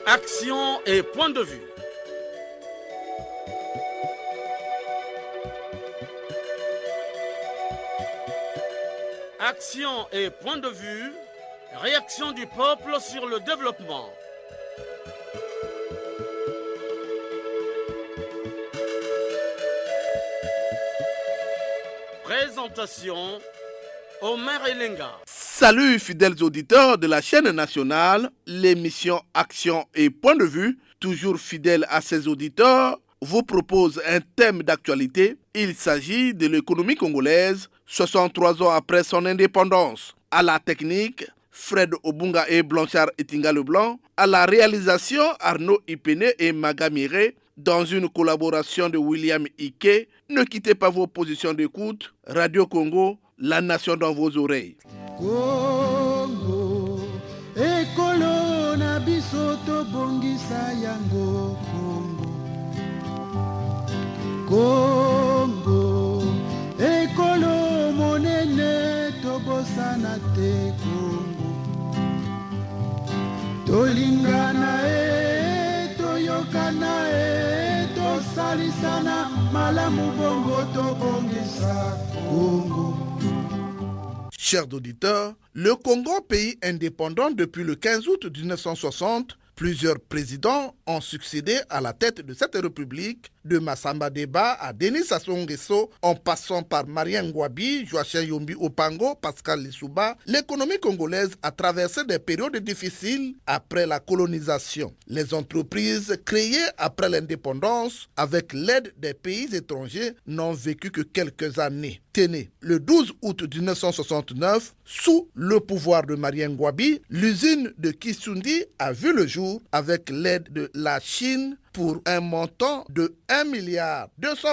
Action et point de vue. Action et point de vue. Réaction du peuple sur le développement. Présentation Omer Elenga. Salut fidèles auditeurs de la chaîne nationale, l'émission Action et Point de Vue, toujours fidèle à ses auditeurs, vous propose un thème d'actualité. Il s'agit de l'économie congolaise, 63 ans après son indépendance. À la technique, Fred Obunga et Blanchard Etinga Leblanc. À la réalisation, Arnaud Ipene et Magamire. Dans une collaboration de William Ike. Ne quittez pas vos positions d'écoute. Radio Congo, la nation dans vos oreilles. Congo, ekolo na biso tobongisa yango Congo. Congo, ekolo monene tobosana te Congo. Tolingana toyokana tosalisana malamu bongo tobongisa Congo. Chers auditeurs, le Congo, pays indépendant depuis le 15 août 1960, plusieurs présidents ont succédé à la tête de cette république, de Massamba Deba à Denis Sassou Nguesso, en passant par Marien Ngouabi, Joachim Yombi Opango, Pascal Lissouba. L'économie congolaise a traversé des périodes difficiles après la colonisation. Les entreprises créées après l'indépendance, avec l'aide des pays étrangers, n'ont vécu que quelques années. Tenez, le 12 août 1969, sous le pouvoir de Marien Ngouabi, l'usine de Kisundi a vu le jour avec l'aide de la Chine pour un montant de 1,2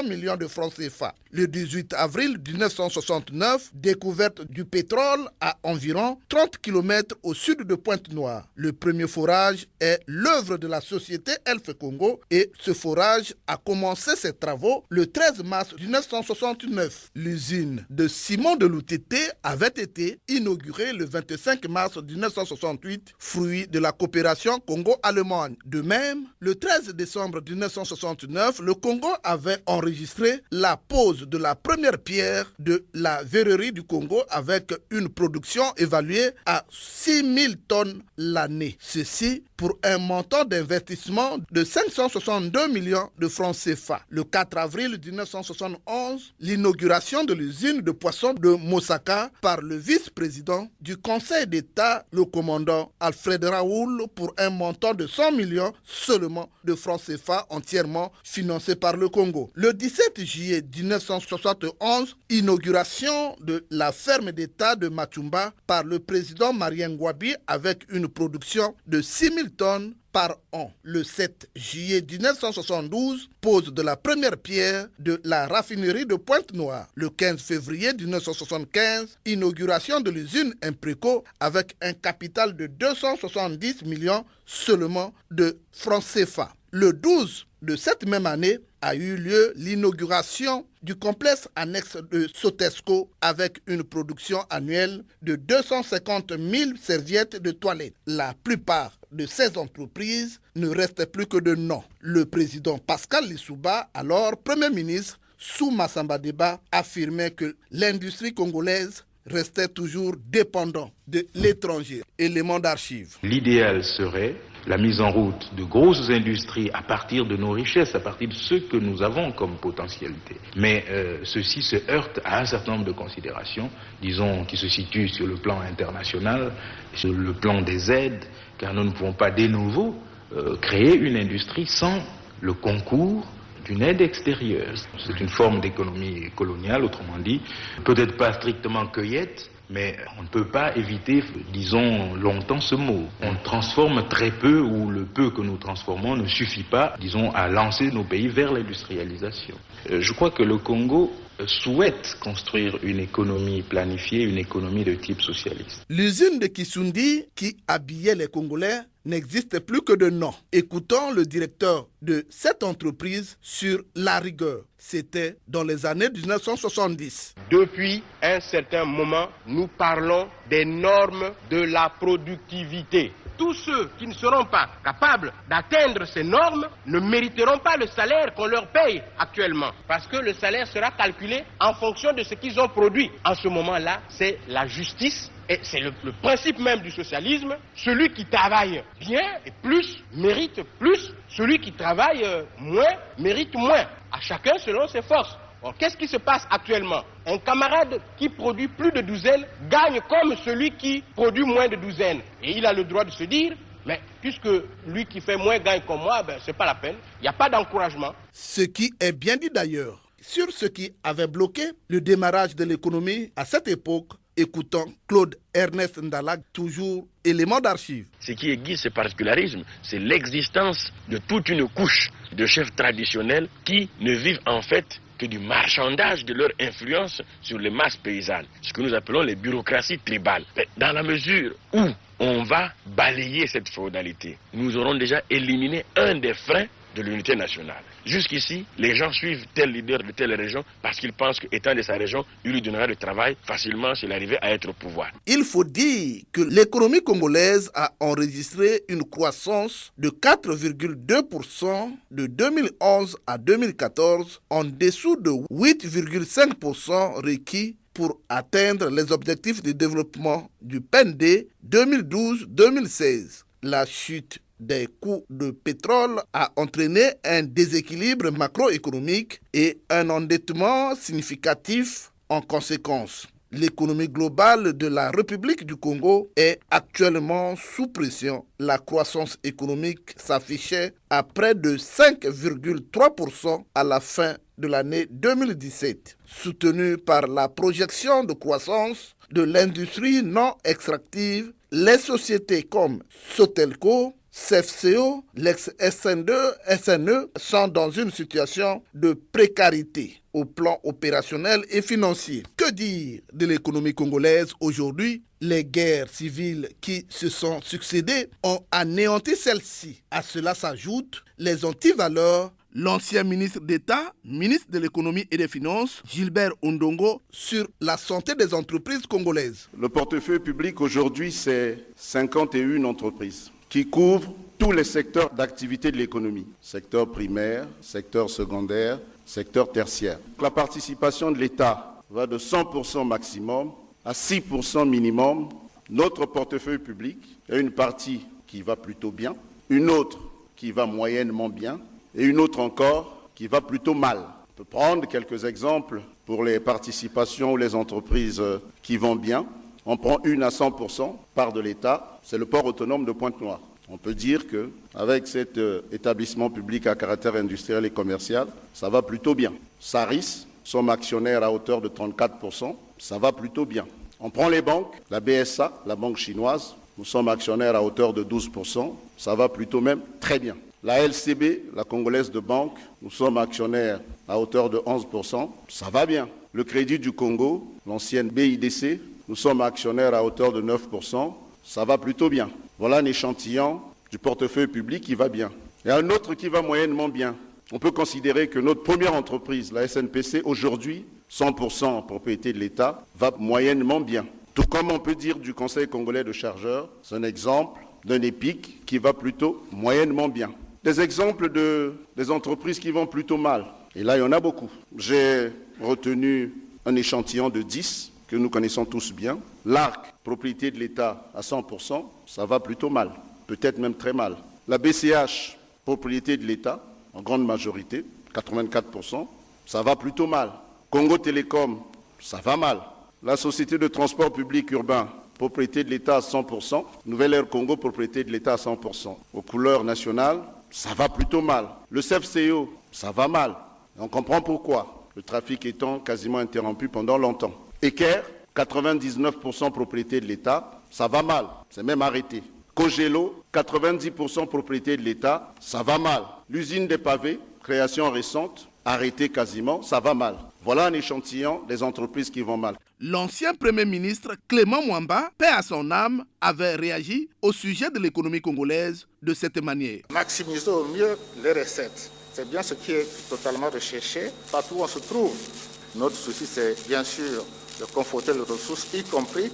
milliard de francs CFA. Le 18 avril 1969, découverte du pétrole à environ 30 km au sud de Pointe-Noire. Le premier forage est l'œuvre de la société Elf Congo et ce forage a commencé ses travaux le 13 mars 1969. L'usine de Simon de Loutete avait été inaugurée le 25 mars 1968, fruit de la coopération Congo-Allemagne. De même, le 13 décembre 1969, le Congo avait enregistré la pose de la première pierre de la verrerie du Congo avec une production évaluée à 6000 tonnes l'année. Ceci pour un montant d'investissement de 562 millions de francs CFA. Le 4 avril 1971, l'inauguration de l'usine de poissons de Mosaka par le vice-président du Conseil d'État, le commandant Alfred Raoul, pour un montant de 100 millions seulement de francs CFA entièrement financé par le Congo. Le 17 juillet 1971, inauguration de la ferme d'État de Machumba par le président Marien Ngouabi avec une production de 6000 tonnes par an. Le 7 juillet 1972, pose de la première pierre de la raffinerie de Pointe-Noire. Le 15 février 1975, inauguration de l'usine Impreco avec un capital de 270 millions seulement de francs CFA. Le 12 de cette même année a eu lieu l'inauguration du complexe annexe de Sotesco avec une production annuelle de 250 000 serviettes de toilette. La plupart de ces entreprises ne restent plus que de nom. Le président Pascal Lissouba, alors Premier ministre, sous Massamba Deba, affirmait que l'industrie congolaise restait toujours dépendante de l'étranger. Élément d'archives. L'idéal serait la mise en route de grosses industries à partir de nos richesses, à partir de ce que nous avons comme potentialité. Mais ceci se heurte à un certain nombre de considérations, disons, qui se situent sur le plan international, sur le plan des aides, car nous ne pouvons pas de nouveau créer une industrie sans le concours d'une aide extérieure. C'est une forme d'économie coloniale, autrement dit, peut-être pas strictement cueillette, mais on ne peut pas éviter, disons, longtemps ce mot. On transforme très peu, ou le peu que nous transformons ne suffit pas, disons, à lancer nos pays vers l'industrialisation. Je crois que le Congo souhaite construire une économie planifiée, une économie de type socialiste. L'usine de Kisundi, qui habillait les Congolais, n'existe plus que de nom. Écoutons le directeur de cette entreprise sur la rigueur. C'était dans les années 1970. Depuis un certain moment, nous parlons des normes de la productivité. Tous ceux qui ne seront pas capables d'atteindre ces normes ne mériteront pas le salaire qu'on leur paye actuellement. Parce que le salaire sera calculé en fonction de ce qu'ils ont produit. En ce moment-là, c'est la justice et c'est le principe même du socialisme. Celui qui travaille bien et plus mérite plus. Celui qui travaille moins mérite moins. À chacun selon ses forces. Or, qu'est-ce qui se passe actuellement? Un camarade qui produit plus de douzaines gagne comme celui qui produit moins de douzaines. Et il a le droit de se dire, mais puisque lui qui fait moins gagne comme moi, c'est pas la peine. Il n'y a pas d'encouragement. Ce qui est bien dit d'ailleurs. Sur ce qui avait bloqué le démarrage de l'économie à cette époque, écoutons Claude Ernest Ndalag, toujours élément d'archives. Ce qui aiguise ce particularisme, c'est l'existence de toute une couche de chefs traditionnels qui ne vivent en fait que du marchandage de leur influence sur les masses paysannes, ce que nous appelons les bureaucraties tribales. Mais dans la mesure où on va balayer cette féodalité, nous aurons déjà éliminé un des freins de l'unité nationale. Jusqu'ici, les gens suivent tel leader de telle région parce qu'ils pensent qu'étant de sa région, il lui donnera du travail facilement s'il arrivait à être au pouvoir. Il faut dire que l'économie congolaise a enregistré une croissance de 4,2% de 2011 à 2014, en dessous de 8,5% requis pour atteindre les objectifs de développement du PND 2012-2016. La chute des coûts de pétrole a entraîné un déséquilibre macroéconomique et un endettement significatif en conséquence. L'économie globale de la République du Congo est actuellement sous pression. La croissance économique s'affichait à près de 5,3% à la fin de l'année 2017, soutenue par la projection de croissance de l'industrie non extractive. Les sociétés comme Sotelco, CFCO, l'ex-SN2, SNE sont dans une situation de précarité au plan opérationnel et financier. Que dire de l'économie congolaise aujourd'hui? Les guerres civiles qui se sont succédées ont anéanti celle-ci. À cela s'ajoutent les antivaleurs. L'ancien ministre d'État, ministre de l'économie et des finances, Gilbert Ondongo, sur la santé des entreprises congolaises. Le portefeuille public aujourd'hui, c'est 51 entreprises qui couvrent tous les secteurs d'activité de l'économie. Secteur primaire, secteur secondaire, secteur tertiaire. La participation de l'État va de 100% maximum à 6% minimum. Notre portefeuille public, il y a une partie qui va plutôt bien, une autre qui va moyennement bien, et une autre encore qui va plutôt mal. On peut prendre quelques exemples pour les participations ou les entreprises qui vont bien. On prend une à 100% part de l'État, c'est le port autonome de Pointe-Noire. On peut dire qu'avec cet établissement public à caractère industriel et commercial, ça va plutôt bien. Saris, sommes actionnaires à hauteur de 34%, ça va plutôt bien. On prend les banques, la BSA, la banque chinoise, nous sommes actionnaires à hauteur de 12%, ça va plutôt même très bien. La LCB, la Congolaise de Banque, nous sommes actionnaires à hauteur de 11%, ça va bien. Le Crédit du Congo, l'ancienne BIDC, nous sommes actionnaires à hauteur de 9%, ça va plutôt bien. Voilà un échantillon du portefeuille public qui va bien. Et un autre qui va moyennement bien. On peut considérer que notre première entreprise, la SNPC, aujourd'hui, 100% en propriété de l'État, va moyennement bien. Tout comme on peut dire du Conseil congolais de chargeurs, c'est un exemple d'un EPIC qui va plutôt moyennement bien. Des exemples des entreprises qui vont plutôt mal. Et là, il y en a beaucoup. J'ai retenu un échantillon de 10 que nous connaissons tous bien. L'ARC, propriété de l'État à 100%, ça va plutôt mal, peut-être même très mal. La BCH, propriété de l'État, en grande majorité, 84%, ça va plutôt mal. Congo Télécom, ça va mal. La Société de transport public urbain, propriété de l'État à 100%. Nouvelle Air Congo, propriété de l'État à 100%. Aux couleurs nationales, ça va plutôt mal. Le CFCO, ça va mal. Et on comprend pourquoi. Le trafic étant quasiment interrompu pendant longtemps. Eker, 99% propriété de l'État, ça va mal. C'est même arrêté. Cogelo, 90% propriété de l'État, ça va mal. L'usine des pavés, création récente, arrêtée quasiment, ça va mal. Voilà un échantillon des entreprises qui vont mal. L'ancien Premier ministre Clément Mwamba, paix à son âme, avait réagi au sujet de l'économie congolaise de cette manière. Maximiser au mieux les recettes, c'est bien ce qui est totalement recherché partout où on se trouve. Notre souci, c'est bien sûr de conforter les ressources, y compris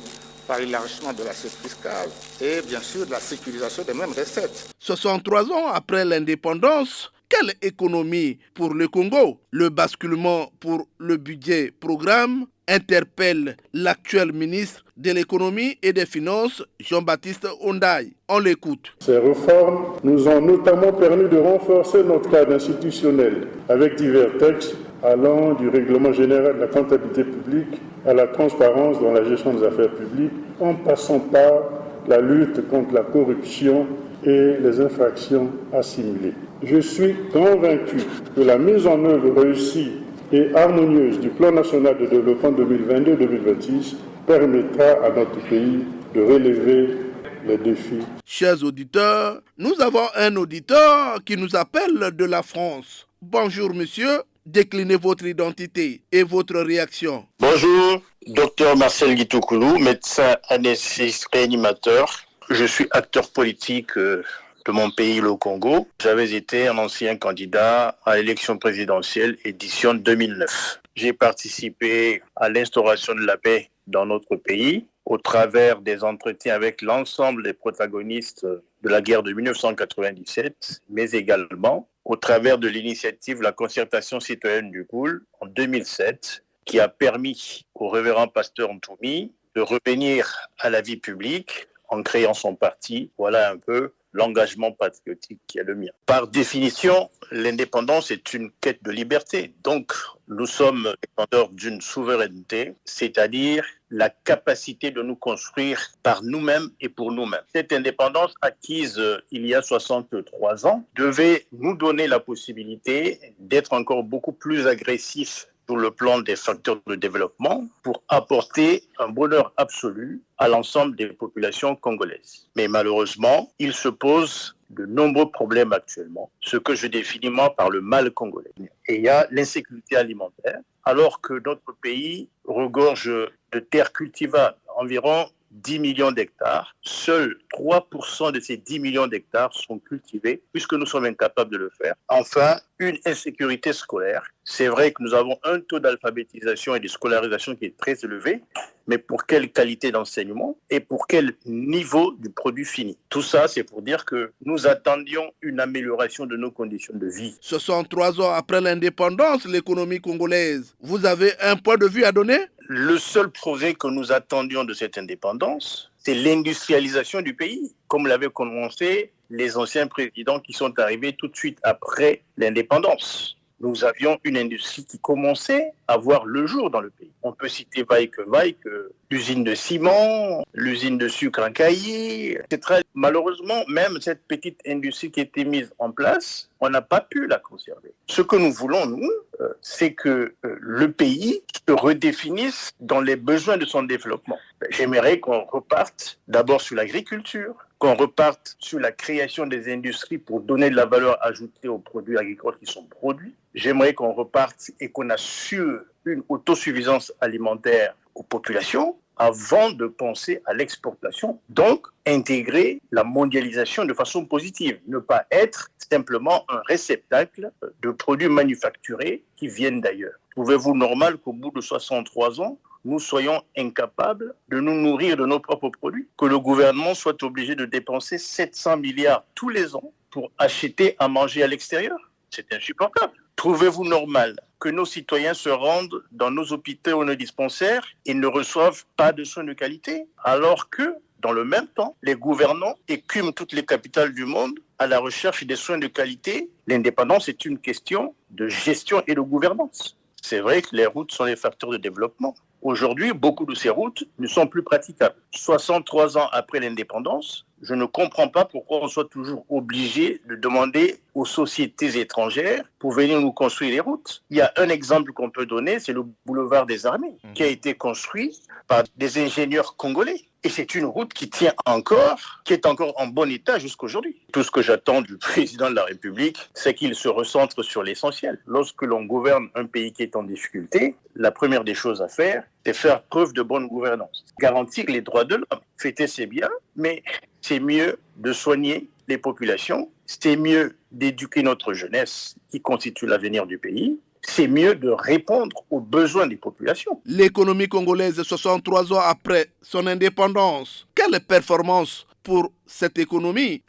par l'élargissement de l'assiette fiscale et bien sûr de la sécurisation des mêmes recettes. 63 ans après l'indépendance, quelle économie pour le Congo? Le basculement pour le budget programme interpelle l'actuel ministre de l'économie et des finances, Jean-Baptiste Ondaï. On l'écoute. Ces réformes nous ont notamment permis de renforcer notre cadre institutionnel avec divers textes allant du règlement général de la comptabilité publique à la transparence dans la gestion des affaires publiques, en passant par la lutte contre la corruption et les infractions assimilées. Je suis convaincu que la mise en œuvre réussie et harmonieuse du plan national de développement 2022-2026 permettra à notre pays de relever les défis. Chers auditeurs, nous avons un auditeur qui nous appelle de la France. Bonjour monsieur, déclinez votre identité et votre réaction. Bonjour, docteur Marcel Guitoukoulou, médecin anesthésiste réanimateur. Je suis acteur politique de mon pays, le Congo. J'avais été un ancien candidat à l'élection présidentielle édition 2009. J'ai participé à l'instauration de la paix dans notre pays au travers des entretiens avec l'ensemble des protagonistes de la guerre de 1997, mais également au travers de l'initiative La Concertation citoyenne du Goul en 2007, qui a permis au révérend pasteur Ntoumi de revenir à la vie publique en créant son parti. Voilà un peu l'engagement patriotique qui est le mien. Par définition, l'indépendance est une quête de liberté. Donc, nous sommes détenteurs d'une souveraineté, c'est-à-dire la capacité de nous construire par nous-mêmes et pour nous-mêmes. Cette indépendance acquise il y a 63 ans devait nous donner la possibilité d'être encore beaucoup plus agressifs sur le plan des facteurs de développement pour apporter un bonheur absolu à l'ensemble des populations congolaises. Mais malheureusement, il se pose de nombreux problèmes actuellement, ce que je définis moi par le mal congolais. Et il y a l'insécurité alimentaire, alors que notre pays regorge de terres cultivables, environ 10 millions d'hectares. Seuls 3% de ces 10 millions d'hectares sont cultivés, puisque nous sommes incapables de le faire. Enfin, une insécurité scolaire. C'est vrai que nous avons un taux d'alphabétisation et de scolarisation qui est très élevé, mais pour quelle qualité d'enseignement et pour quel niveau du produit fini? Tout ça, c'est pour dire que nous attendions une amélioration de nos conditions de vie. 63 ans après l'indépendance, l'économie congolaise, vous avez un point de vue à donner? Le seul progrès que nous attendions de cette indépendance, c'est l'industrialisation du pays, comme l'avaient commencé les anciens présidents qui sont arrivés tout de suite après l'indépendance. Nous avions une industrie qui commençait à voir le jour dans le pays. On peut citer Vaille, l'usine de ciment, l'usine de sucre en Cailly, etc. Malheureusement, même cette petite industrie qui a été mise en place, on n'a pas pu la conserver. Ce que nous voulons, nous, c'est que le pays se redéfinisse dans les besoins de son développement. J'aimerais qu'on reparte d'abord sur l'agriculture, qu'on reparte sur la création des industries pour donner de la valeur ajoutée aux produits agricoles qui sont produits. J'aimerais qu'on reparte et qu'on assure une autosuffisance alimentaire aux populations avant de penser à l'exportation. Donc, intégrer la mondialisation de façon positive, ne pas être simplement un réceptacle de produits manufacturés qui viennent d'ailleurs. Trouvez-vous normal qu'au bout de 63 ans, nous soyons incapables de nous nourrir de nos propres produits, que le gouvernement soit obligé de dépenser 700 milliards tous les ans pour acheter à manger à l'extérieur? C'est insupportable. Trouvez-vous normal que nos citoyens se rendent dans nos hôpitaux ou nos dispensaires et ne reçoivent pas de soins de qualité, alors que, dans le même temps, les gouvernants écument toutes les capitales du monde à la recherche des soins de qualité? L'indépendance est une question de gestion et de gouvernance. C'est vrai que les routes sont les facteurs de développement. Aujourd'hui, beaucoup de ces routes ne sont plus praticables. 63 ans après l'indépendance, Je ne comprends pas pourquoi on soit toujours obligé de demander aux sociétés étrangères pour venir nous construire les routes. Il y a un exemple qu'on peut donner, c'est le boulevard des Armées, qui a été construit par des ingénieurs congolais. Et c'est une route qui tient encore, qui est encore en bon état jusqu'aujourd'hui. Tout ce que j'attends du président de la République, c'est qu'il se recentre sur l'essentiel. Lorsque l'on gouverne un pays qui est en difficulté, la première des choses à faire, c'est faire preuve de bonne gouvernance. Garantir les droits de l'homme. Fêter, c'est bien, mais c'est mieux de soigner les populations, c'est mieux d'éduquer notre jeunesse qui constitue l'avenir du pays. C'est mieux de répondre aux besoins des populations. L'économie congolaise, 63 ans après son indépendance, quelle performance pour cette économie?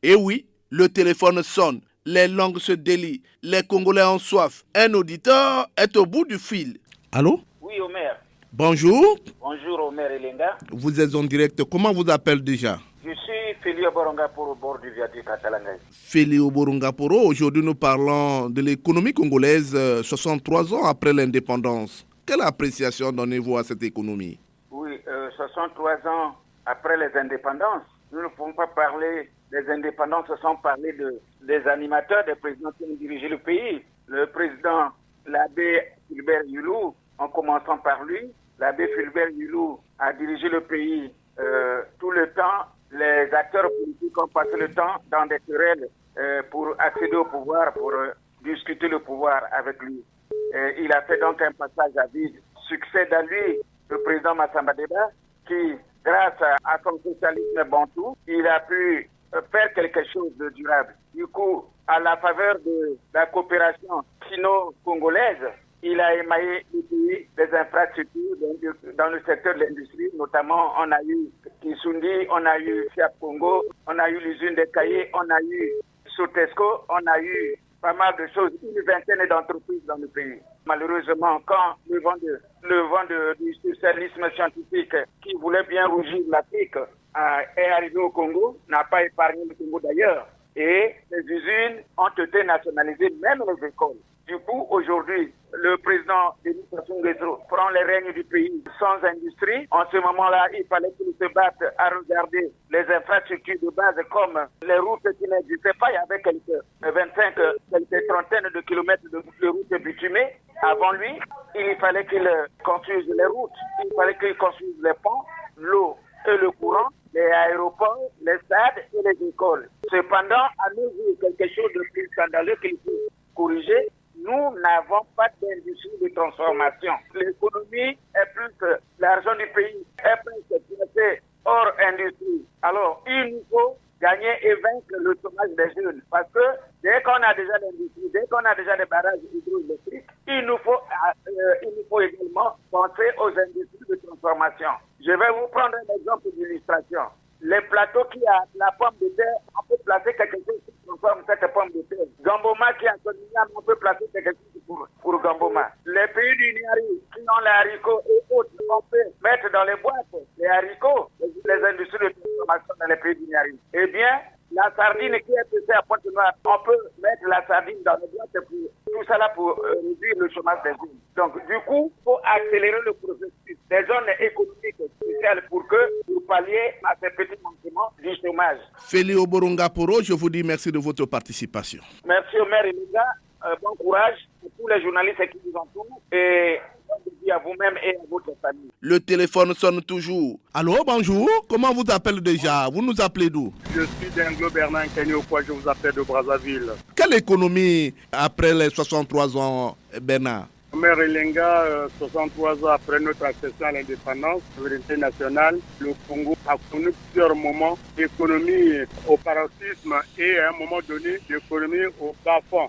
Et oui, le téléphone sonne, les langues se délient, les Congolais ont soif. Un auditeur est au bout du fil. Allô? Oui, Omer. Bonjour. Bonjour, Omer Elenga. Vous êtes en direct. Comment vous appelez déjà? Je suis Félio Borongaporo au bord du viaduc à Talangay. Félio Borongaporo, aujourd'hui nous parlons de l'économie congolaise 63 ans après l'indépendance. Quelle appréciation donnez-vous à cette économie? Oui, 63 ans après les indépendances, nous ne pouvons pas parler des indépendances sans parler des animateurs, des présidents qui ont dirigé le pays. Le président, l'abbé Fulbert Yulou, en commençant par lui, l'abbé Fulbert Yulou a dirigé le pays tout le temps. Les acteurs politiques ont passé le temps dans des querelles pour accéder au pouvoir, pour discuter le pouvoir avec lui. Il a fait donc un passage à vide. Succède à lui le président Massamba Deba qui, grâce à son socialisme bantou, il a pu faire quelque chose de durable. Du coup, à la faveur de la coopération sino-congolaise, il a émaillé le pays des infrastructures dans le secteur de l'industrie. Notamment, on a eu Kisundi, on a eu Fiat Congo, on a eu l'usine de Kaye, on a eu Sotesco, on a eu pas mal de choses, une vingtaine d'entreprises dans le pays. Malheureusement, quand le vent du socialisme scientifique qui voulait bien rougir l'Afrique est arrivé au Congo, n'a pas épargné le Congo d'ailleurs. Et les usines ont été nationalisées, même les écoles. Du coup, aujourd'hui, le président Denis Sassou Nguesso prend les règnes du pays sans industrie. En ce moment-là, il fallait qu'il se batte à regarder les infrastructures de base comme les routes qui n'existaient pas. Il y avait quelques trentaines de kilomètres de routes bitumées. Avant lui, il fallait qu'il construise les routes, il fallait qu'il construise les ponts, l'eau et le courant, les aéroports, les stades et les écoles. Cependant, à nous yeux, quelque chose de plus scandaleux qu'il faut corriger, nous n'avons pas d'industrie de transformation. L'économie est plus, l'argent du pays est plus placé hors industrie. Alors, il nous faut gagner et vaincre le chômage des jeunes. Parce que dès qu'on a déjà l'industrie, dès qu'on a déjà des barrages hydroélectriques, il nous faut également penser aux industries de transformation. Je vais vous prendre un exemple d'illustration. Les plateaux qui a la pomme de terre, on peut placer quelque chose qui transforme cette pomme de terre. Gamboma qui a son igname, on peut placer quelque chose pour Gamboma. Les pays du Niari qui ont les haricots et autres, on peut mettre dans les boîtes les haricots, les industries de transformation dans les pays du Niari. Eh bien, la sardine qui est poussée à Pointe-Noire, on peut mettre la sardine dans les boîtes pour tout ça là pour réduire le chômage des jeunes. Donc, du coup, il faut accélérer le processus des zones économiques spéciales pour pallier à ces petits manquements du chômage. Félio Borongaporo, je vous dis merci de votre participation. Merci Omer et Linda. Bon courage à tous les journalistes qui vous entourent et à vous-même et à votre famille. Le téléphone sonne toujours. Allô, bonjour. Comment vous appelez déjà? Vous nous appelez d'où? Je suis d'Anglo Bernard Kenyoukwa, je vous appelle de Brazzaville. Quelle économie après les 63 ans, Bernard? Omer Elenga, 63 ans après notre accession à l'indépendance, souveraineté nationale, le Congo a connu plusieurs moments d'économie au paroxysme et à un moment donné d'économie au bas-fond.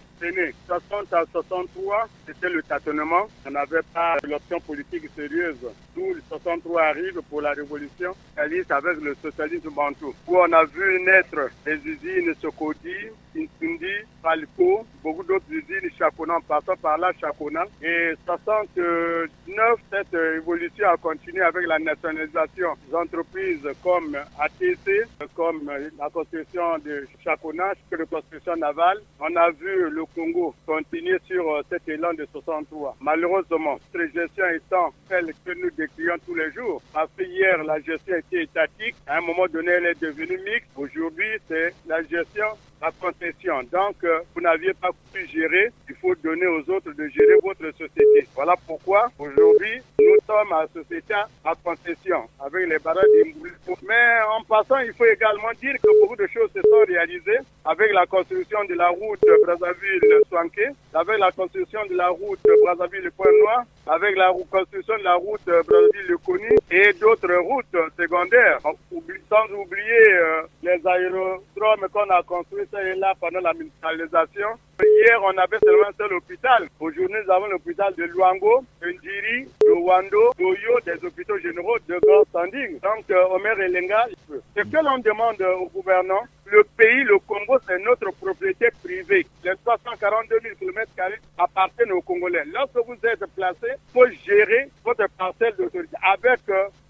60 à 63, c'était le tâtonnement. On n'avait pas l'option politique sérieuse. D'où le 63 arrive pour la révolution socialiste avec le socialisme bantou. Où on a vu naître les usines Sokodi, Insundi, Falco, beaucoup d'autres usines, Chakona, en passant par là, Chakona. Et 69, cette évolution a continué avec la nationalisation des entreprises comme ATC, comme la construction de Chakona, de construction navale. On a vu le Congo continuer sur cet élan de 63. Malheureusement, cette gestion étant celle que nous décrions tous les jours, parce que hier la gestion était étatique, à un moment donné elle est devenue mixte. Aujourd'hui c'est la gestion à concession. Donc vous n'aviez pas pu gérer, il faut donner aux autres de gérer votre société. Voilà pourquoi aujourd'hui nous sommes à société à concession avec les barrages d'Imbouli. Mais en passant, il faut également dire que beaucoup de choses se sont réalisées avec la construction de la route Brazzaville-Soanké, avec la construction de la route Brazzaville-Pointe-Noire, avec la construction de la route Brazzaville-Lekoni et d'autres routes secondaires. Sans oublier les aérodromes qu'on a construits ça et là pendant la municipalisation. Hier, on avait seulement un seul hôpital. Aujourd'hui, nous avons l'hôpital de Luango, de Ndiri, de Wando, d'Oyo, des hôpitaux généraux de grand standing. Donc, Omer Elenga, ce que l'on demande au gouvernement, le pays, le Congo, c'est notre propriété privée. Les 342 000 km² appartiennent aux Congolais. Lorsque vous êtes placé, il faut gérer votre parcelle d'autorité avec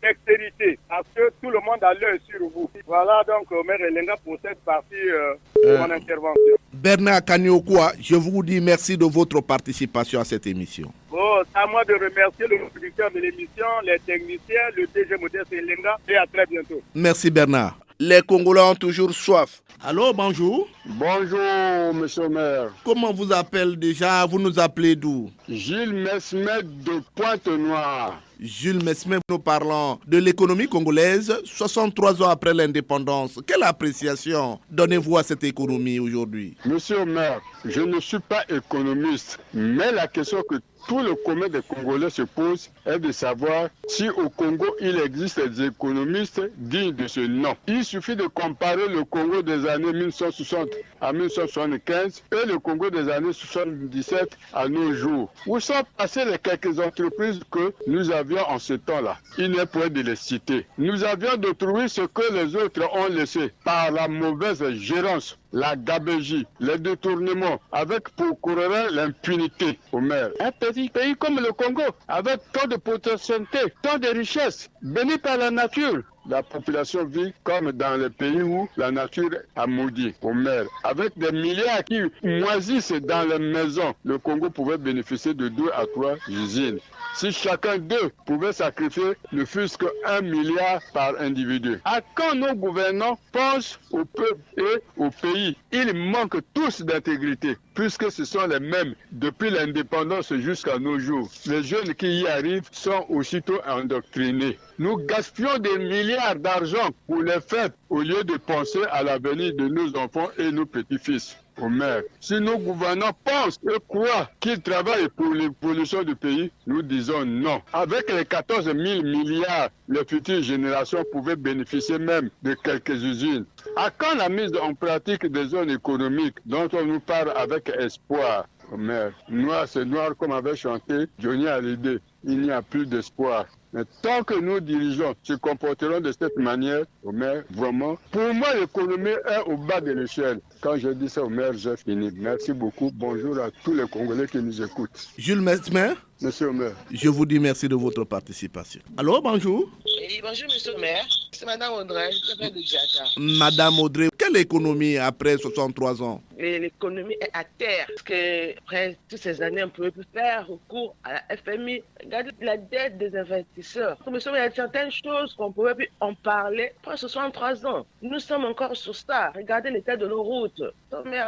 dextérité, parce que tout le monde a l'œil sur vous. Voilà donc Omer Elenga pour cette partie de mon intervention. Bernard Kanyokwa, je vous dis merci de votre participation à cette émission. Bon, c'est à moi de remercier le producteur de l'émission, les techniciens, le DG Modeste Elenga et à très bientôt. Merci Bernard. Les Congolais ont toujours soif. Allô, bonjour. Bonjour, monsieur le maire. Comment vous appelez déjà? Vous nous appelez d'où? Gilles Mesmet de Pointe-Noire. Jules Mesmet, nous parlons de l'économie congolaise 63 ans après l'indépendance. Quelle appréciation donnez-vous à cette économie aujourd'hui? Monsieur le maire, je ne suis pas économiste, mais la question que tout le commun des Congolais se pose est de savoir si au Congo il existe des économistes dignes de ce nom. Il suffit de comparer le Congo des années 1960 à 1975 et le Congo des années 77 à nos jours. Où sont passées les quelques entreprises que nous avions en ce temps-là? Il n'est point de les citer. Nous avions détruit ce que les autres ont laissé par la mauvaise gérance, la gabegie, les détournements, avec pour corollaire l'impunité au maire. Un petit pays comme le Congo, avec tant de potentialité, tant de richesses, béni par la nature. La population vit comme dans les pays où la nature a maudit au maire. Avec des milliards qui moisissent dans les maisons, le Congo pouvait bénéficier de 2 à 3 usines. Si chacun d'eux pouvait sacrifier ne fût-ce que 1 milliard par individu. À quand nos gouvernants pensent au peuple et au pays? Ils manquent tous d'intégrité, puisque ce sont les mêmes depuis l'indépendance jusqu'à nos jours. Les jeunes qui y arrivent sont aussitôt endoctrinés. Nous gaspillons des milliards d'argent pour les fêtes au lieu de penser à l'avenir de nos enfants et nos petits-fils. Au maire, si nos gouvernants pensent et croient qu'ils travaillent pour l'évolution du pays, nous disons non. Avec les 14 000 milliards, les futures générations pouvaient bénéficier même de quelques usines. À quand la mise en pratique des zones économiques dont on nous parle avec espoir? Au maire, noir c'est noir comme avait chanté Johnny Hallyday. Il n'y a plus d'espoir. Mais tant que nous dirigeants se comporterons de cette manière, au maire, vraiment, pour moi l'économie est au bas de l'échelle. Quand je dis ça au maire, j'ai fini. Merci beaucoup. Bonjour à tous les Congolais qui nous écoutent. Jules Mesmet, monsieur le maire, je vous dis merci de votre participation. Allô, bonjour. Oui, bonjour monsieur le maire. C'est madame Audrey, je m'appelle de Djata. Madame Audrey, quelle économie après 63 ans? Et l'économie est à terre. Parce que après toutes ces années, on ne pouvait plus faire recours à la FMI. Regardez la dette des investisseurs. Monsieur, il y a certaines choses qu'on ne pouvait plus en parler après 63 ans. Nous sommes encore sur ça. Regardez l'état de nos routes.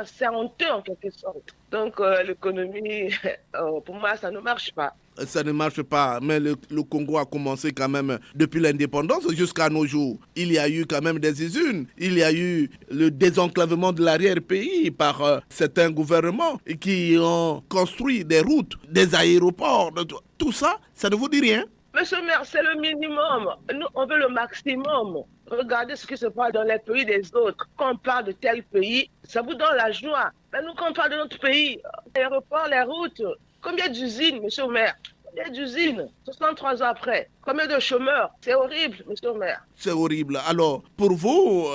C'est honteux en quelque sorte. Donc l'économie, pour moi, ça ne marche pas. Ça ne marche pas, mais le Congo a commencé quand même depuis l'indépendance jusqu'à nos jours. Il y a eu quand même des usines, il y a eu le désenclavement de l'arrière-pays par certains gouvernements qui ont construit des routes, des aéroports, tout ça, ça ne vous dit rien? Monsieur le maire, c'est le minimum. Nous, on veut le maximum. Regardez ce qui se passe dans les pays des autres. Quand on parle de tel pays, ça vous donne la joie. Mais nous, quand on parle de notre pays, les aéroports, les routes, combien d'usines, monsieur le maire? Combien d'usines 63 ans après? Combien de chômeurs? C'est horrible, monsieur le maire. C'est horrible. Alors, pour vous,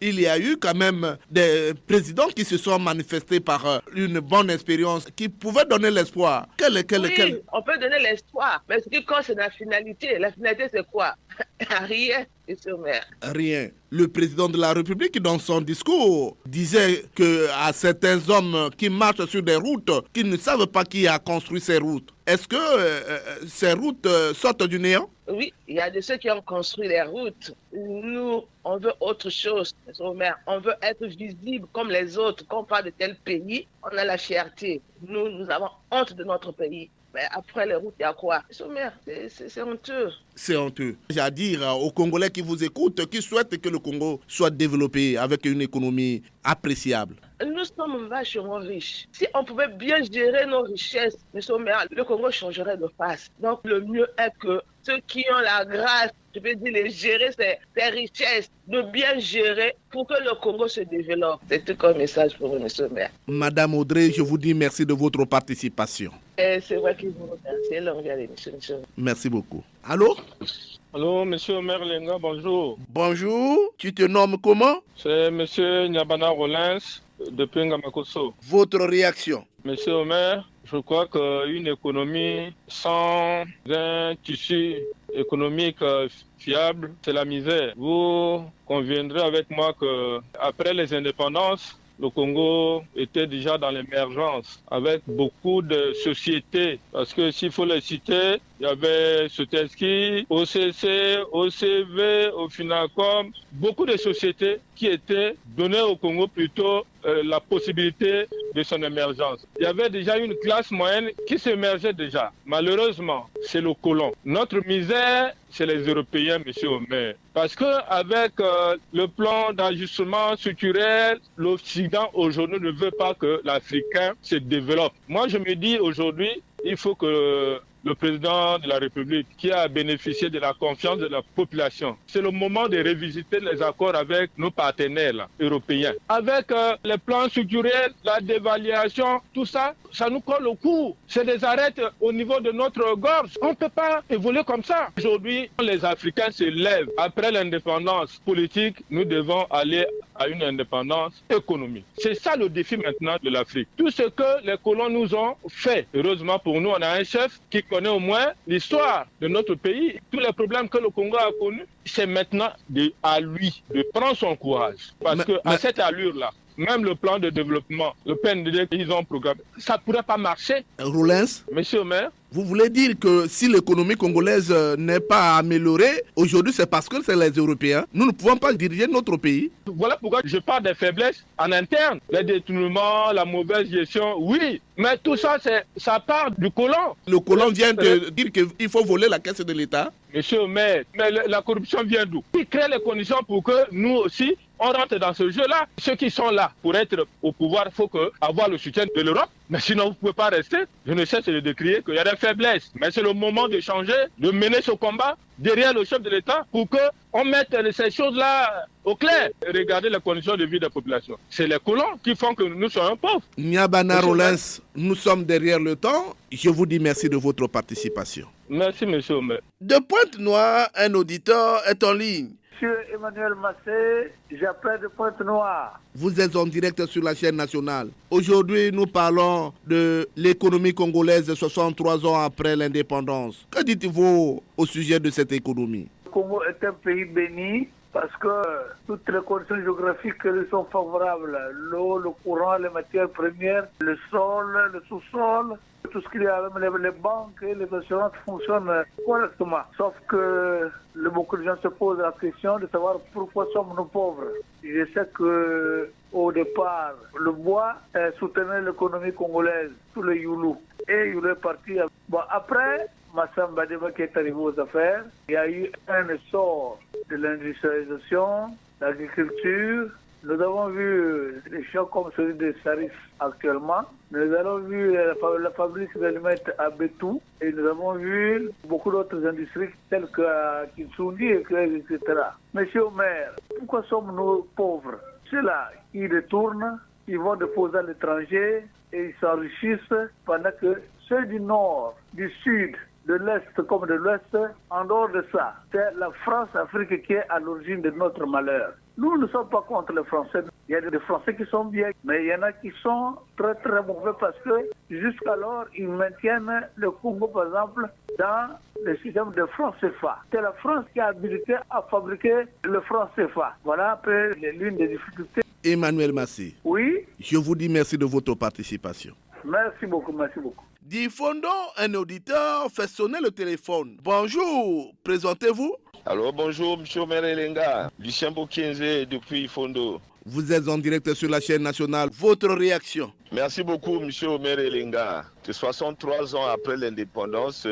il y a eu quand même des présidents qui se sont manifestés par une bonne expérience, qui pouvaient donner l'espoir. Oui, on peut donner l'espoir, mais ce qui compte, c'est la finalité. La finalité, c'est quoi? Rien, monsieur le maire. Rien. Le président de la République, dans son discours, disait que à certains hommes qui marchent sur des routes, qui ne savent pas qui a construit ces routes. Est-ce que ces routes sortent du néant? Oui, il y a de ceux qui ont construit les routes. Nous, on veut autre chose, monsieur le maire. On veut être visible comme les autres. Quand on parle de tel pays, on a la fierté. Nous avons honte de notre pays. Mais après les routes, il y a quoi? Monsieur le maire, c'est honteux. C'est honteux. J'ai à dire aux Congolais qui vous écoutent, qui souhaitent que le Congo soit développé avec une économie appréciable. Nous sommes vachement riches. Si on pouvait bien gérer nos richesses, monsieur le maire, le Congo changerait de face. Donc le mieux est que ceux qui ont la grâce, je peux dire, de gérer ces richesses, de bien gérer pour que le Congo se développe. C'est tout comme message pour vous, monsieur le maire. Madame Audrey, je vous dis merci de votre participation. Et c'est moi qui vous remercie. Longue année, monsieur. Merci beaucoup. Allô? Allô, monsieur le maire Lenga, bonjour. Bonjour, tu te nommes comment? C'est monsieur Nyabana Rollins depuis Ngamakoso. Votre réaction? Monsieur le maire, je crois qu'une économie sans un tissu économique fiable, c'est la misère. Vous conviendrez avec moi qu'après les indépendances, le Congo était déjà dans l'émergence avec beaucoup de sociétés. Parce que s'il faut les citer, il y avait Soteski, OCC, OCV, Ofinacom, beaucoup de sociétés qui étaient données au Congo plutôt la possibilité de son émergence. Il y avait déjà une classe moyenne qui s'émergeait déjà. Malheureusement, c'est le colon. Notre misère, c'est les Européens, monsieur le maire. Parce qu'avec le plan d'ajustement structurel, l'Occident aujourd'hui ne veut pas que l'Africain se développe. Moi, je me dis aujourd'hui, il faut que le président de la République, qui a bénéficié de la confiance de la population, c'est le moment de revisiter les accords avec nos partenaires là, européens. Avec les plans structurels, la dévaluation, tout ça, ça nous colle au cou. C'est des arêtes au niveau de notre gorge. On ne peut pas évoluer comme ça. Aujourd'hui, les Africains se lèvent. Après l'indépendance politique, nous devons aller à une indépendance économique. C'est ça le défi maintenant de l'Afrique. Tout ce que les colons nous ont fait, heureusement pour nous, on a un chef qui connaît au moins l'histoire de notre pays. Tous les problèmes que le Congo a connus, c'est maintenant à lui de prendre son courage. Parce qu'à cette allure-là, même le plan de développement, le PNDD qu'ils ont programmé, ça ne pourrait pas marcher. Rollins, monsieur le maire, vous voulez dire que si l'économie congolaise n'est pas améliorée, aujourd'hui c'est parce que c'est les Européens. Nous ne pouvons pas diriger notre pays. Voilà pourquoi je parle des faiblesses en interne. Les détournements, la mauvaise gestion, oui. Mais tout ça, ça part du colon. Le colon vient de dire qu'il faut voler la caisse de l'État. Monsieur le maire, mais la corruption vient d'où? Qui crée les conditions pour que nous aussi, on rentre dans ce jeu-là? Ceux qui sont là pour être au pouvoir, il faut avoir le soutien de l'Europe. Mais sinon, vous ne pouvez pas rester. Je ne cesse de décrier qu'il y a des faiblesses. Mais c'est le moment de changer, de mener ce combat derrière le chef de l'État pour qu'on mette ces choses-là au clair. Regardez les conditions de vie des populations. C'est les colons qui font que nous soyons pauvres. Nyabana Rollins, nous sommes derrière le temps. Je vous dis merci de votre participation. Merci, monsieur le maire. De Pointe-Noire, un auditeur est en ligne. Monsieur Emmanuel Massé, j'appelle de Pointe-Noire. Vous êtes en direct sur la chaîne nationale. Aujourd'hui, nous parlons de l'économie congolaise 63 ans après l'indépendance. Que dites-vous au sujet de cette économie? Le Congo est un pays béni parce que toutes les conditions géographiques lui sont favorables. L'eau, le courant, les matières premières, le sol, le sous-sol, tout ce qu'il y a, même les banques et les assurances fonctionnent correctement. Sauf que beaucoup de gens se posent la question de savoir pourquoi sommes-nous pauvres. Je sais que au départ, le bois soutenait l'économie congolaise, tous les Youlou. Et Youlou est parti. Bon, après, Massamba Deba qui est arrivé aux affaires, il y a eu un essor de l'industrialisation, l'agriculture. Nous avons vu des champs comme celui de Sarif actuellement. Nous avons vu la fabrique d'aliments à Betou. Et nous avons vu beaucoup d'autres industries telles que Kitsuni, etc. Monsieur le maire, pourquoi sommes-nous pauvres? Ceux-là, ils retournent, ils vont déposer à l'étranger et ils s'enrichissent pendant que ceux du nord, du sud, de l'Est comme de l'Ouest. En dehors de ça, c'est la France-Afrique qui est à l'origine de notre malheur. Nous ne sommes pas contre les Français. Il y a des Français qui sont bien, mais il y en a qui sont très très mauvais parce que jusqu'alors, ils maintiennent le Congo, par exemple, dans le système de franc CFA. C'est la France qui a habilité à fabriquer le franc CFA. Voilà un peu l'une des difficultés. Emmanuel Massé. Oui. Je vous dis merci de votre participation. Merci beaucoup, merci beaucoup. Difondo, un auditeur fait sonner le téléphone. Bonjour, présentez-vous. Alors bonjour, M. Omer Elenga, Lucien Bokenze depuis Fondo. Vous êtes en direct sur la chaîne nationale. Votre réaction? Merci beaucoup, M. Omer Elenga. 63 ans après l'indépendance,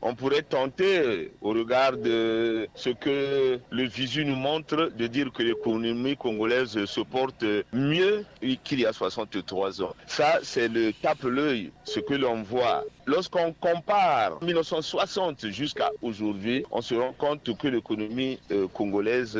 on pourrait tenter, au regard de ce que le visu nous montre, de dire que l'économie congolaise se porte mieux qu'il y a 63 ans. Ça, c'est le tape-l'œil, ce que l'on voit. Lorsqu'on compare 1960 jusqu'à aujourd'hui, on se rend compte que l'économie congolaise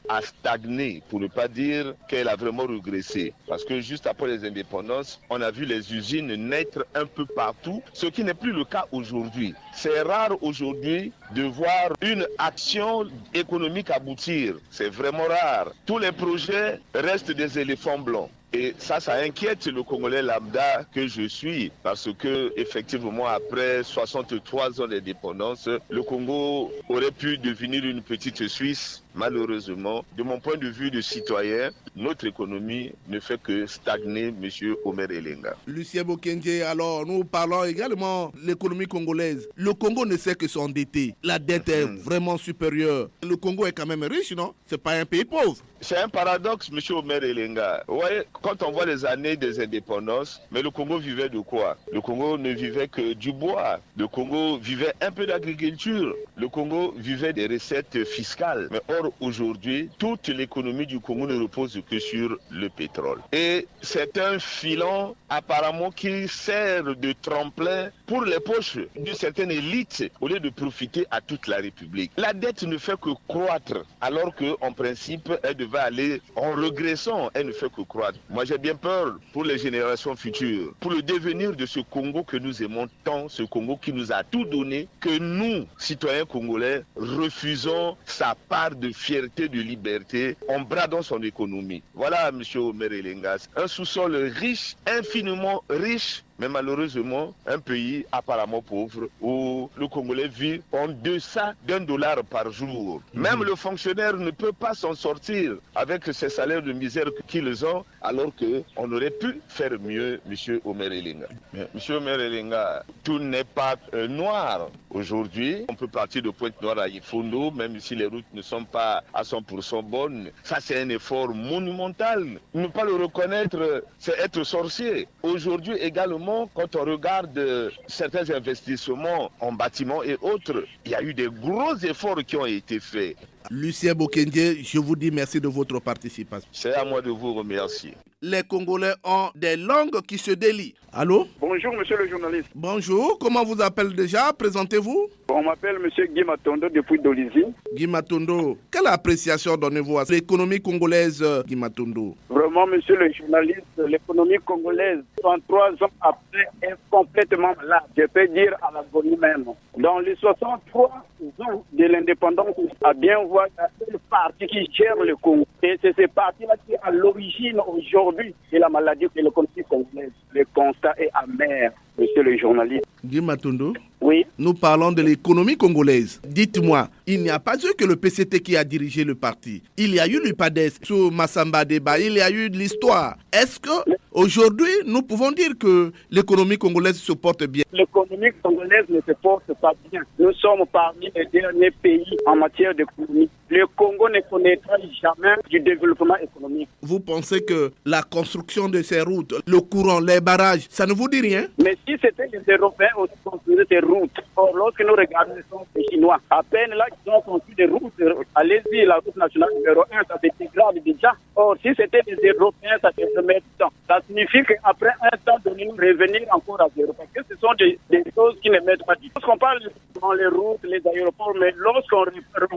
a stagné, pour ne pas dire qu'elle a vraiment régressé. Parce que juste après les indépendances, on a vu les usines naître un peu partout, ce qui n'est plus le cas aujourd'hui. C'est rare aujourd'hui de voir une action économique aboutir. C'est vraiment rare. Tous les projets restent des éléphants blancs. Et ça inquiète le Congolais lambda que je suis, parce que effectivement après 63 ans d'indépendance, le Congo aurait pu devenir une petite Suisse. Malheureusement, de mon point de vue de citoyen, notre économie ne fait que stagner, M. Omer Elenga. Lucien Bokenze, alors nous parlons également de l'économie congolaise. Le Congo ne sait que s'endetter. La dette est vraiment supérieure. Le Congo est quand même riche, non? C'est pas un pays pauvre. C'est un paradoxe, M. Omer Elenga. Ouais, quand on voit les années des indépendances, mais le Congo vivait de quoi? Le Congo ne vivait que du bois. Le Congo vivait un peu d'agriculture. Le Congo vivait des recettes fiscales. Mais or, aujourd'hui, toute l'économie du Congo ne repose que sur le pétrole. Et c'est un filon apparemment qui sert de tremplin pour les poches d'une certaine élite au lieu de profiter à toute la République. La dette ne fait que croître, alors qu'en principe, elle devait aller en régressant. Elle ne fait que croître. Moi, j'ai bien peur pour les générations futures, pour le devenir de ce Congo que nous aimons tant, ce Congo qui nous a tout donné, que nous, citoyens congolais, refusons sa part de fierté, de liberté, en bradant son économie. Voilà, M. Omer Elenga, un sous-sol riche, infiniment riche, mais malheureusement, un pays apparemment pauvre où le Congolais vit en deçà $1 par jour. Même le fonctionnaire ne peut pas s'en sortir avec ces salaires de misère qu'ils ont, alors qu'on aurait pu faire mieux, M. Omer Elenga. Mais, M. Omer Elenga, tout n'est pas noir. Aujourd'hui, on peut partir de Pointe-Noire à Ifondo, même si les routes ne sont pas à 100% bonnes. Ça, c'est un effort monumental. Ne pas le reconnaître, c'est être sorcier. Aujourd'hui également, quand on regarde certains investissements en bâtiments et autres, il y a eu des gros efforts qui ont été faits. Lucien Bokenze, je vous dis merci de votre participation. C'est à moi de vous remercier. Les Congolais ont des langues qui se délient. Allô? Bonjour, monsieur le journaliste. Bonjour, comment vous appelez déjà? Présentez-vous. On m'appelle monsieur Guy Matondo depuis Dolisie. Guy Matondo, quelle appréciation donnez-vous à l'économie congolaise, Guy Matondo? Vraiment, monsieur le journaliste, l'économie congolaise, 33 ans après, est complètement malade. Je peux dire à l'agonie même. Dans les 63 ans de l'indépendance, à bien voir le parti qui gère le Congo. Et c'est ce parti-là qui est à l'origine aujourd'hui de la maladie de l'économie congolaise. Le constat est amer, monsieur le journaliste. Guy Matondo? Oui. Nous parlons de l'économie congolaise. Dites-moi, il n'y a pas eu que le PCT qui a dirigé le parti. Il y a eu l'UPADES sous Massamba Deba, il y a eu de l'histoire. Est-ce que aujourd'hui, nous pouvons dire que l'économie congolaise se porte bien? L'économie congolaise ne se porte pas bien. Nous sommes parmi les derniers pays en matière d'économie. Le Congo ne connaîtra jamais du développement économique. Vous pensez que la construction de ces routes, le courant, les barrages, ça ne vous dit rien? Mais si c'était les Européens aussi qui construisaient ces routes, or lorsque nous regardons les Chinois, à peine là qu'ils ont construit des routes, allez-y, la route nationale numéro 1, ça se dégrade déjà. Or, si c'était les Européens, ça se remet du temps. Ça signifie qu'après un temps donné, nous revenir encore à zéro. Parce que ce sont des choses qui ne mettent pas du tout. Lorsqu'on parle dans les routes, les aéroports, mais lorsqu'on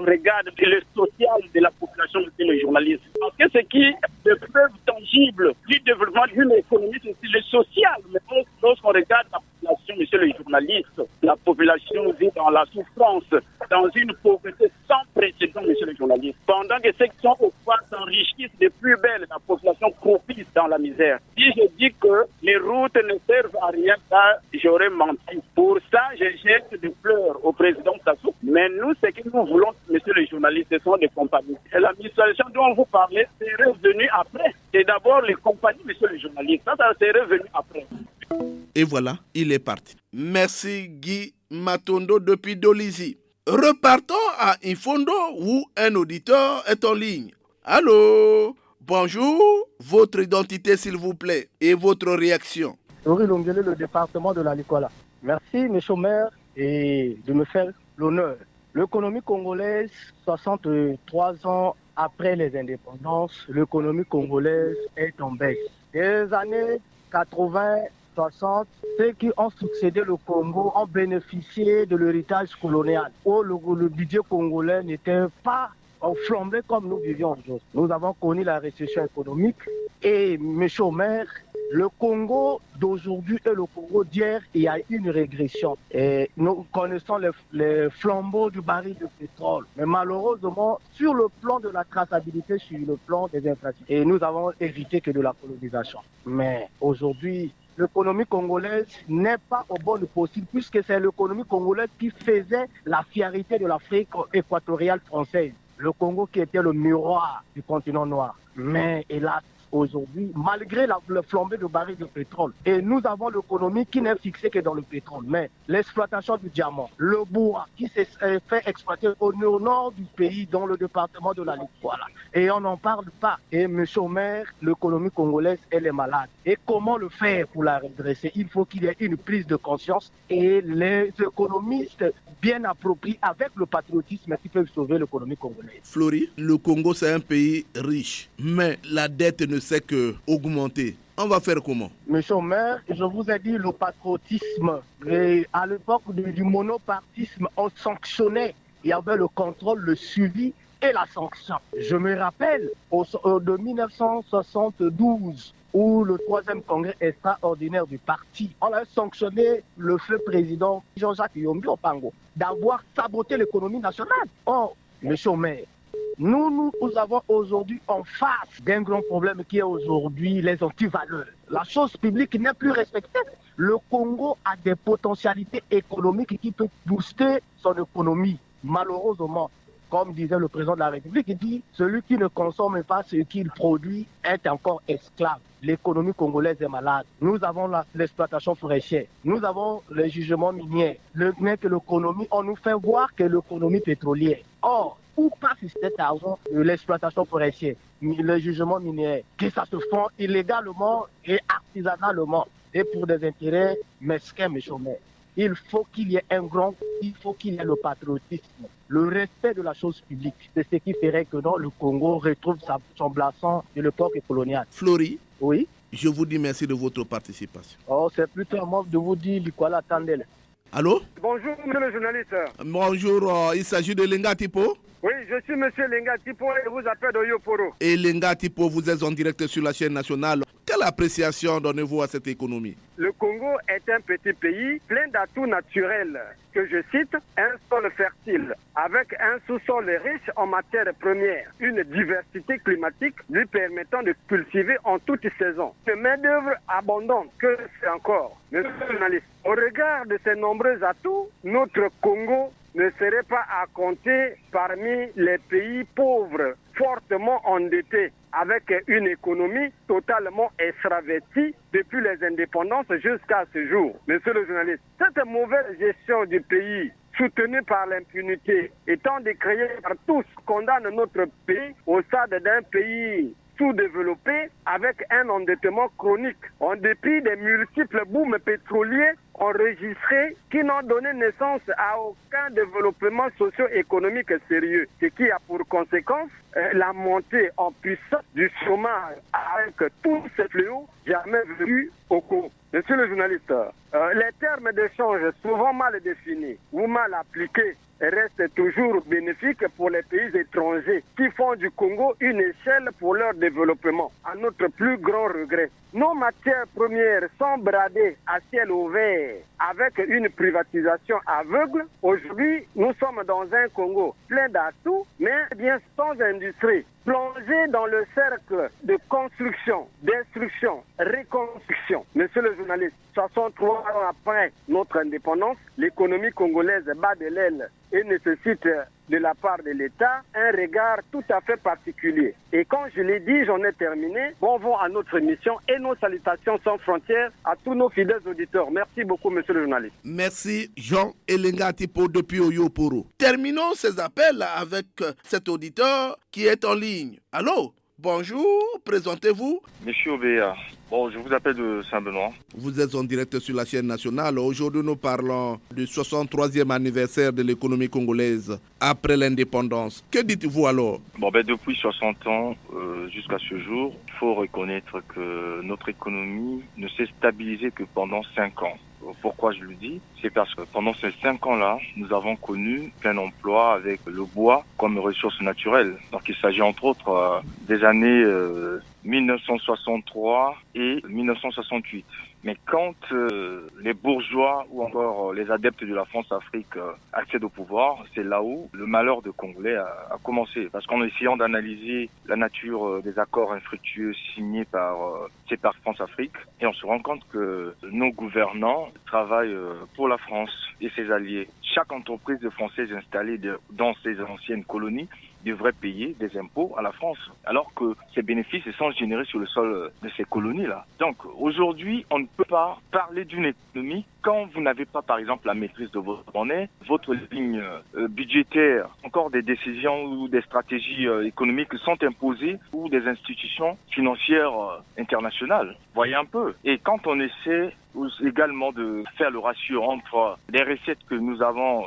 regarde le social de la population, c'est le journaliste. Parce que ce qui est le preuve tangible du développement d'une économie, c'est le social. Mais lorsqu'on regarde la population, monsieur le journaliste, la population vit dans la souffrance, dans une pauvreté sans précédent, monsieur le journaliste. Pendant que ceux qui sont au pouvoir s'enrichissent de plus belle, la population croupisse dans la misère. Si je dis que les routes ne servent à rien, ça, j'aurais menti. Pour ça, je jette des fleurs au président Sassou. Mais nous, ce que nous voulons, monsieur le journaliste, ce sont des compagnies. Et la mutualisation dont vous parlez, c'est revenu après. C'est d'abord les compagnies, monsieur le journaliste. Ça c'est revenu après. Et voilà, il est parti. Merci Guy Matondo depuis Dolisie. Repartons à Infondo où un auditeur est en ligne. Allô, bonjour, votre identité s'il vous plaît et votre réaction. Henri Longuele, le département de la Likola. Merci, monsieur le maire, et de me faire l'honneur. L'économie congolaise, 63 ans après les indépendances, l'économie congolaise est en baisse. Des années 80, 60, ceux qui ont succédé le Congo ont bénéficié de l'héritage colonial, où le budget congolais n'était pas flambé comme nous vivions aujourd'hui. Nous avons connu la récession économique et, monsieur le maire, le Congo d'aujourd'hui et le Congo d'hier, il y a une régression. Et nous connaissons les flambeaux du baril de pétrole. Mais malheureusement, sur le plan de la traçabilité, sur le plan des infrastructures, et nous avons hérité que de la colonisation. Mais aujourd'hui, l'économie congolaise n'est pas au bon possible, puisque c'est l'économie congolaise qui faisait la fierté de l'Afrique équatoriale française. Le Congo qui était le miroir du continent noir. Mais hélas, aujourd'hui, malgré le flambée de barils de pétrole, et nous avons l'économie qui n'est fixée que dans le pétrole, mais l'exploitation du diamant, le bois qui s'est fait exploiter au nord du pays, dans le département de la Ligue, voilà. Et on n'en parle pas. Et monsieur le maire, l'économie congolaise, elle est malade. Et comment le faire pour la redresser? Il faut qu'il y ait une prise de conscience et les économistes bien appropriés avec le patriotisme qui peuvent sauver l'économie congolaise. Flori, le Congo c'est un pays riche, mais la dette ne sait que augmenter. On va faire comment? Monsieur le maire, je vous ai dit le patriotisme. Et à l'époque du monopartisme, on sanctionnait. Il y avait le contrôle, le suivi et la sanction. Je me rappelle de 1972, où le 3e congrès extraordinaire du parti, on a sanctionné le feu président Jean-Jacques Yombi Opango d'avoir saboté l'économie nationale. Or, monsieur le maire, nous avons aujourd'hui en face d'un grand problème qui est aujourd'hui les antivaleurs. La chose publique n'est plus respectée. Le Congo a des potentialités économiques qui peuvent booster son économie. Malheureusement, comme disait le président de la République, il dit « Celui qui ne consomme pas ce qu'il produit est encore esclave ». L'économie congolaise est malade. Nous avons l'exploitation forestière. Nous avons les jugements miniers. L'économie, on nous fait voir que l'économie pétrolière. Or, où passe cet argent de l'exploitation forestière, le jugement minier, que ça se fait illégalement et artisanalement et pour des intérêts mesquins, monsieur le maire. Il faut qu'il y ait il faut qu'il y ait le patriotisme, le respect de la chose publique. C'est ce qui ferait que le Congo retrouve son blason de l'époque coloniale. Flori, oui. Je vous dis merci de votre participation. Oh, c'est plutôt un mot de vous dire Likola Tandel. Allô? Bonjour, monsieur le journaliste. Bonjour, il s'agit de Lenga Tipo? Oui, je suis monsieur Lenga Tipo et vous appelle de Yoporo. Et Lenga Tipo, vous êtes en direct sur la chaîne nationale. Quelle appréciation donnez-vous à cette économie? Le Congo est un petit pays plein d'atouts naturels, que je cite, un sol fertile, avec un sous-sol riche en matières premières, une diversité climatique lui permettant de cultiver en toute saison, une main-d'œuvre abondante, que c'est encore. Monsieur le journaliste, au regard de ces nombreux atouts, notre Congo ne serait pas à compter parmi les pays pauvres, fortement endettés, avec une économie totalement extravertie depuis les indépendances jusqu'à ce jour. Monsieur le journaliste, cette mauvaise gestion du pays, soutenue par l'impunité, étant décriée par tous, condamne notre pays au stade d'un pays sous-développé avec un endettement chronique. En dépit des multiples booms pétroliers enregistrés qui n'ont donné naissance à aucun développement socio-économique sérieux, ce qui a pour conséquence la montée en puissance du chômage avec tous ces fléaux jamais vus au Congo. Monsieur le journaliste, les termes d'échange souvent mal définis ou mal appliqués restent toujours bénéfiques pour les pays étrangers qui font du Congo une échelle pour leur développement. À notre plus grand regret, nos matières premières sont bradées à ciel ouvert avec une privatisation aveugle. Aujourd'hui, nous sommes dans un Congo plein d'atouts, mais bien sans industrie, plongé dans le cercle de construction, destruction, reconstruction. Monsieur le journaliste, 63 ans après notre indépendance, l'économie congolaise bat de l'aile et nécessite de la part de l'État un regard tout à fait particulier. Et quand je l'ai dit, j'en ai terminé. Bon vent à notre émission et nos salutations sans frontières à tous nos fidèles auditeurs. Merci beaucoup, monsieur le journaliste. Merci, Jean Elenga Tipo depuis Oyoporo. Terminons ces appels avec cet auditeur qui est en ligne. Allô? Bonjour, présentez-vous. Monsieur Obéa, bon, je vous appelle de Saint-Benoît. Vous êtes en direct sur la chaîne nationale. Aujourd'hui, nous parlons du 63e anniversaire de l'économie congolaise après l'indépendance. Que dites-vous alors? Bon, depuis 60 ans jusqu'à ce jour, il faut reconnaître que notre économie ne s'est stabilisée que pendant 5 ans. Pourquoi je le dis? C'est parce que pendant ces 5 ans-là, nous avons connu plein emploi avec le bois comme ressource naturelle. Donc il s'agit entre autres des années 1963 et 1968. Mais quand les bourgeois ou encore les adeptes de la France-Afrique accèdent au pouvoir, c'est là où le malheur de Congolais a commencé. Parce qu'en essayant d'analyser la nature des accords infructueux signés par France-Afrique, et on se rend compte que nos gouvernants travaillent pour la France et ses alliés. Chaque entreprise française installée dans ces anciennes colonies devrait payer des impôts à la France, alors que ces bénéfices sont générés sur le sol de ces colonies-là. Donc aujourd'hui, on ne peut pas parler d'une économie quand vous n'avez pas, par exemple, la maîtrise de votre monnaie, votre ligne budgétaire, encore des décisions ou des stratégies économiques sont imposées ou des institutions financières internationales. Voyez un peu. Et quand on essaie également de faire le ratio entre les recettes que nous avons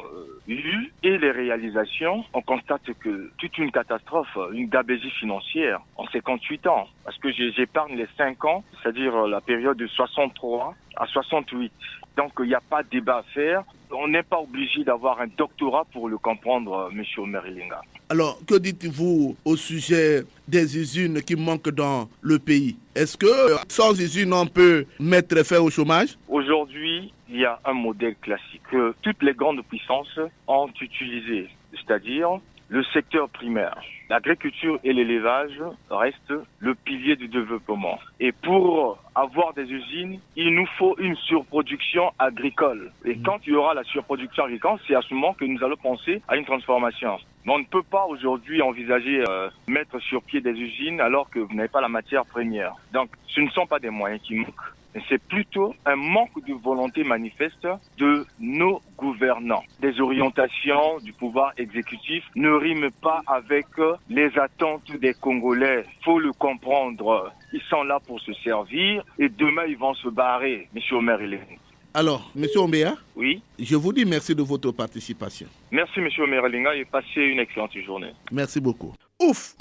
eues et les réalisations, on constate que toute une catastrophe, une gabegie financière en 58 ans. Parce que j'épargne les 5 ans, c'est-à-dire la période de 63 à 68. Donc il n'y a pas de débat à faire. On n'est pas obligé d'avoir un doctorat pour le comprendre, M. Omer Elenga. Alors, que dites-vous au sujet des usines qui manquent dans le pays? Est-ce que sans usines, on peut mettre fin au chômage? Aujourd'hui, il y a un modèle classique que toutes les grandes puissances ont utilisé, c'est-à-dire le secteur primaire. L'agriculture et l'élevage restent le pilier du développement. Et pour avoir des usines, il nous faut une surproduction agricole. Et quand il y aura la surproduction agricole, c'est à ce moment que nous allons penser à une transformation. Mais on ne peut pas aujourd'hui envisager mettre sur pied des usines alors que vous n'avez pas la matière première. Donc ce ne sont pas des moyens qui manquent. C'est plutôt un manque de volonté manifeste de nos gouvernants. Des orientations du pouvoir exécutif ne riment pas avec les attentes des Congolais. Faut le comprendre. Ils sont là pour se servir et demain ils vont se barrer. Monsieur Omer Elenga. Alors, Monsieur Ombea, oui, je vous dis merci de votre participation. Merci Monsieur Omer Elenga et passez une excellente journée. Merci beaucoup. Ouf.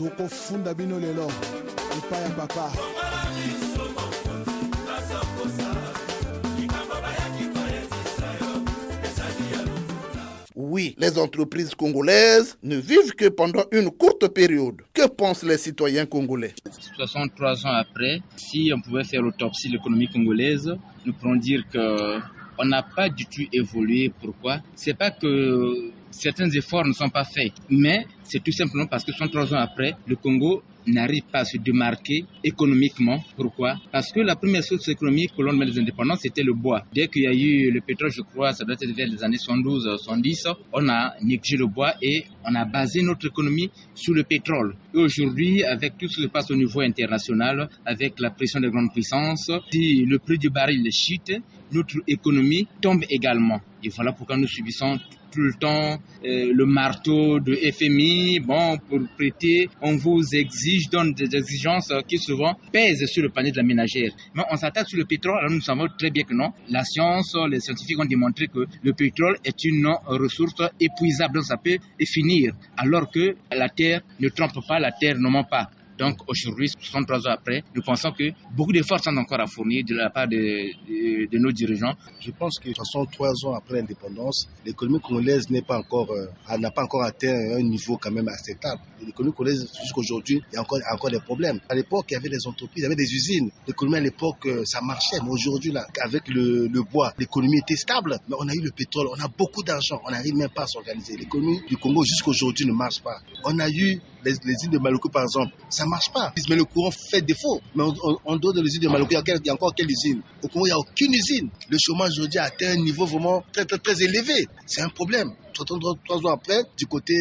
Oui, les entreprises congolaises ne vivent que pendant une courte période. Que pensent les citoyens congolais? 63 ans après, si on pouvait faire l'autopsie de l'économie congolaise, nous pourrons dire qu'on n'a pas du tout évolué. Pourquoi? C'est pas que certains efforts ne sont pas faits, mais c'est tout simplement parce que 63 ans après, le Congo n'arrive pas à se démarquer économiquement. Pourquoi? Parce que la première source économique pour l'on des indépendances, c'était le bois. Dès qu'il y a eu le pétrole, je crois, ça doit être vers les années 72-70, on a négligé le bois et on a basé notre économie sur le pétrole. Et aujourd'hui, avec tout ce qui se passe au niveau international, avec la pression des grandes puissances, si le prix du baril chute, notre économie tombe également. Et voilà pourquoi nous subissons tout le temps le marteau de FMI, bon, pour prêter, on vous exige, donne des exigences qui souvent pèsent sur le panier de la ménagère. Mais on s'attaque sur le pétrole, alors nous savons très bien que non. La science, les scientifiques ont démontré que le pétrole est une ressource épuisable, donc ça peut finir, alors que la Terre ne trompe pas, la Terre ne ment pas. Donc aujourd'hui, 63 ans après, nous pensons que beaucoup d'efforts sont encore à fournir de la part de nos dirigeants. Je pense que 63 ans après l'indépendance, l'économie congolaise n'a pas encore atteint un niveau quand même acceptable. L'économie congolaise, jusqu'à aujourd'hui, il y a encore des problèmes. À l'époque, il y avait des entreprises, il y avait des usines. L'économie à l'époque, ça marchait. Mais aujourd'hui, là, avec le bois, l'économie était stable. Mais on a eu le pétrole, on a beaucoup d'argent, on n'arrive même pas à s'organiser. L'économie du Congo jusqu'à aujourd'hui ne marche pas. On a eu les îles de Maluku, par exemple, ça marche pas. Mais le courant fait défaut. Mais en dehors de l'usine de Maluku, il y a encore quelle usine? Au Congo, il n'y a aucune usine. Le chômage aujourd'hui a atteint un niveau vraiment très, très, très élevé. C'est un problème. 3 ans après, du côté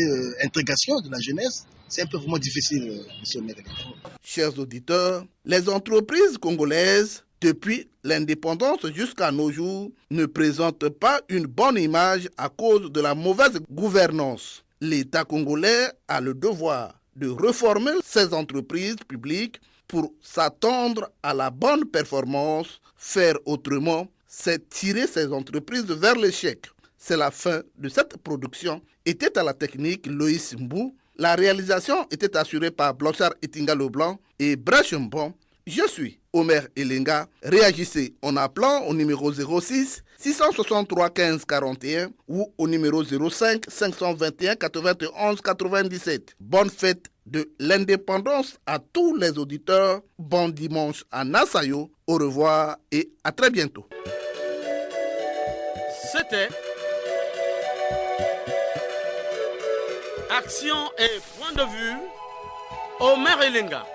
intégration de la jeunesse, c'est un peu vraiment difficile, monsieur le maire. Chers auditeurs, les entreprises congolaises, depuis l'indépendance jusqu'à nos jours, ne présentent pas une bonne image à cause de la mauvaise gouvernance. L'État congolais a le devoir de réformer ses entreprises publiques pour s'attendre à la bonne performance. Faire autrement, c'est tirer ces entreprises vers l'échec. C'est la fin de cette production. Était à la technique Loïs Mbou. La réalisation était assurée par Blanchard Etinga Leblanc et Brachembon. Je suis Omer Elenga. Réagissez en appelant au numéro 06 663 15 41 ou au numéro 05 521 91 97. Bonne fête de l'indépendance à tous les auditeurs. Bon dimanche à Nasayo. Au revoir et à très bientôt. C'était Action et point de vue, Omer Elenga.